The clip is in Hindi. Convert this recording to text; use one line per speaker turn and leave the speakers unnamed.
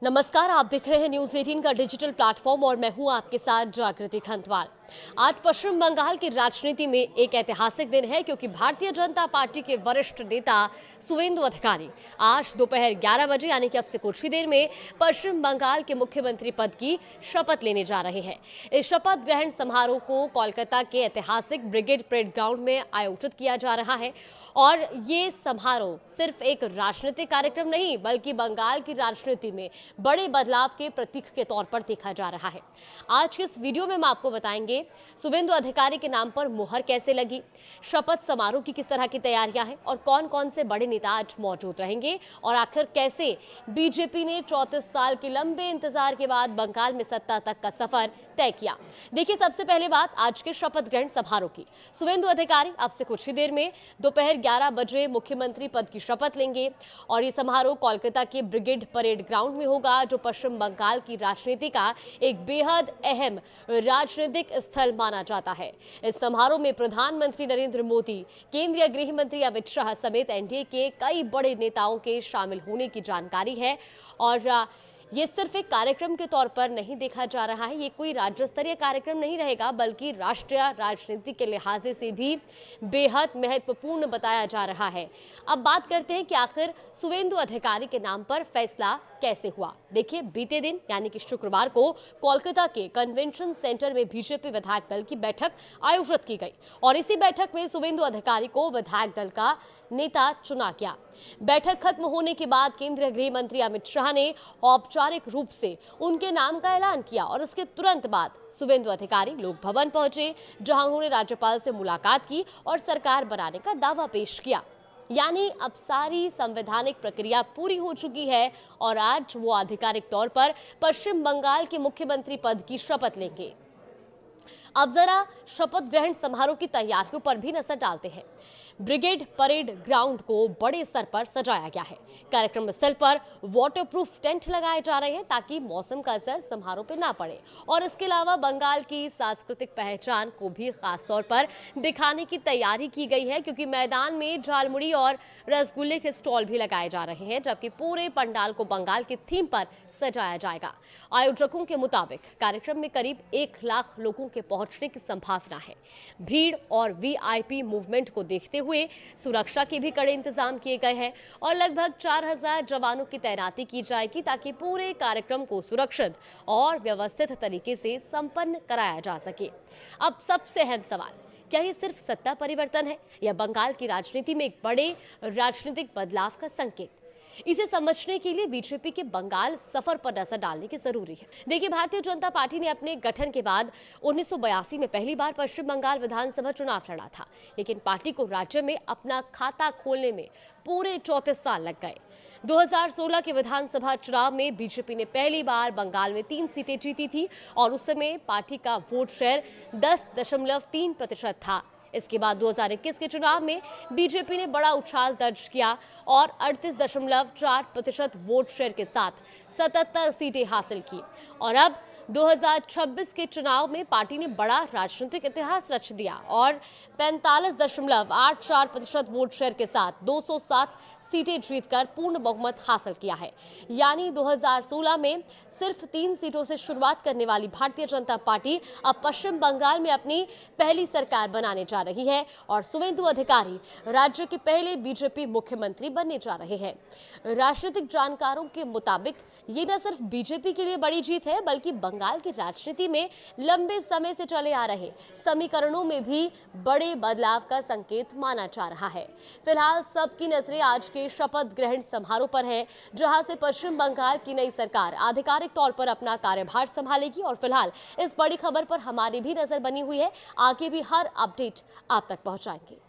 नमस्कार, आप देख रहे हैं न्यूज 18 का डिजिटल प्लेटफॉर्म और मैं हूं आपके साथ जागृति खंतवाल। आज पश्चिम बंगाल की राजनीति में एक ऐतिहासिक दिन है क्योंकि भारतीय जनता पार्टी के वरिष्ठ नेता सुवेंदु अधिकारी आज दोपहर 11 बजे यानी कि अब से कुछ ही देर में पश्चिम बंगाल के मुख्यमंत्री पद की शपथ लेने जा रहे हैं। इस शपथ ग्रहण समारोह को कोलकाता के ऐतिहासिक ब्रिगेड परेड ग्राउंड में आयोजित किया जा रहा है और ये समारोह सिर्फ एक राजनीतिक कार्यक्रम नहीं बल्कि बंगाल की राजनीति में बड़े बदलाव के प्रतीक के तौर पर देखा जा रहा है। आज के इस वीडियो में हम आपको बताएंगे सुवेंदु अधिकारी के नाम पर मुहर कैसे लगी, शपथ समारोह की किस तरह की तैयारियां हैं और कौन कौन से बड़े नेता आज मौजूद रहेंगे और आखिर कैसे बीजेपी ने 34 साल के लंबे इंतजार के बाद बंगाल में सत्ता तक का सफर तय किया। देखिए, सबसे पहले बात आज के शपथ ग्रहण समारोह की। सुवेंदु अधिकारी अब से कुछ ही देर में दोपहर 11 बजे मुख्यमंत्री पद की शपथ लेंगे और ये समारोह कोलकाता के ब्रिगेड परेड ग्राउंड में होगा, जो पश्चिम बंगाल की राजनीति का एक बेहद अहम राजनीतिक स्थल माना जाता है। इस समारोह में प्रधानमंत्री नरेंद्र मोदी, केंद्रीय गृह मंत्री अमित शाह समेत एनडीए के कई बड़े नेताओं के शामिल होने की जानकारी है और ये सिर्फ एक कार्यक्रम के तौर पर नहीं देखा जा रहा है। ये कोई राज्य स्तरीय कार्यक्रम नहीं रहेगा बल्कि राष्ट्रीय राजनीति के लिहाजे से भी बेहद महत्वपूर्ण बताया जा रहा है। अब बात करते हैं कि आखिर सुवेंदु अधिकारी के नाम पर फैसला कैसे हुआ। देखिए, बीते दिन यानी कि शुक्रवार को कोलकाता के कन्वेंशन सेंटर में बीजेपी विधायक दल की बैठक आयोजित की गई और इसी बैठक में सुवेंदु अधिकारी को विधायक दल का नेता चुना गया। बैठक खत्म होने के बाद केंद्रीय गृह मंत्री अमित शाह ने औपचारिक रूप से उनके नाम का ऐलान किया और इसके तुरंत बाद सुवेंदु अधिकारी लोक भवन पहुंचे, जहां उन्होंने राज्यपाल से मुलाकात की और सरकार बनाने का दावा पेश किया। यानी अब सारी संवैधानिक प्रक्रिया पूरी हो चुकी है और आज वो आधिकारिक तौर पर पश्चिम बंगाल के मुख्यमंत्री पद की शपथ लेंगे। अब जरा शपथ ग्रहण समारोह की तैयारियों पर भी नजर डालते हैं। ब्रिगेड परेड ग्राउंड को बड़े स्तर पर सजाया गया है। कार्यक्रम स्थल पर वाटरप्रूफ टेंट लगाए जा रहे हैं ताकि मौसम का असर समारोह पर ना पड़े और इसके अलावा बंगाल की सांस्कृतिक पहचान को भी खास तौर पर दिखाने की तैयारी की गई है, क्योंकि मैदान में झालमुड़ी और रसगुल्ले के स्टॉल भी लगाए जा रहे हैं, जबकि पूरे पंडाल को बंगाल की थीम पर सजाया जाएगा। आयोजकों के मुताबिक कार्यक्रम में करीब 1 लाख लोगों के पहुंचने की संभावना है। भीड़ और वीआईपी मूवमेंट को देखते हुए सुरक्षा के भी कड़े इंतजाम किए गए हैं और लगभग 4000 जवानों की तैनाती की जाएगी ताकि पूरे कार्यक्रम को सुरक्षित और व्यवस्थित तरीके से संपन्न कराया जा सके। अब सबसे अहम सवाल, क्या ये सिर्फ सत्ता परिवर्तन है या बंगाल की राजनीति में एक बड़े राजनीतिक बदलाव का संकेत? इसे समझने के लिए बीजेपी के बंगाल सफर पर नजर डालने की जरूरी है। देखिए, भारतीय जनता पार्टी ने अपने गठन के बाद 1982 में पहली बार पश्चिम बंगाल विधानसभा चुनाव लड़ा था, लेकिन पार्टी को राज्य में अपना खाता खोलने में पूरे 34 साल लग गए। 2016 के विधानसभा चुनाव में बीजेपी ने पहली बार बंगाल में 3 सीटें जीती थी और उस समय पार्टी का वोट शेयर 10.3% था। इसके बाद 2021 के चुनाव में बीजेपी ने बड़ा उछाल दर्ज किया और 38.4% वोट शेयर के साथ 77 सीटें हासिल की और अब 2026 के चुनाव में पार्टी ने बड़ा राजनीतिक इतिहास रच दिया और 45.84% वोट शेयर के साथ 207 सीटें जीतकर पूर्ण बहुमत हासिल किया है। यानी 2016 में सिर्फ 3 सीटों से शुरुआत करने वाली भारतीय जनता पार्टी अब पश्चिम बंगाल में अपनी पहली सरकार बनाने जा रही है और सुवेंदु अधिकारी राज्य के पहले बीजेपी मुख्यमंत्री बनने जा रहे हैं। राजनीतिक जानकारों के मुताबिक ये न सिर्फ बीजेपी के लिए बड़ी जीत है बल्कि बंगाल की राजनीति में लंबे समय से चले आ रहे समीकरणों में भी बड़े बदलाव का संकेत माना जा रहा है। फिलहाल सबकी नजरें आज के शपथ ग्रहण समारोह पर है, जहां से पश्चिम बंगाल की नई सरकार आधिकारिक तौर पर अपना कार्यभार संभालेगी और फिलहाल इस बड़ी खबर पर हमारी भी नजर बनी हुई है। आगे भी हर अपडेट आप तक पहुंचाएंगे।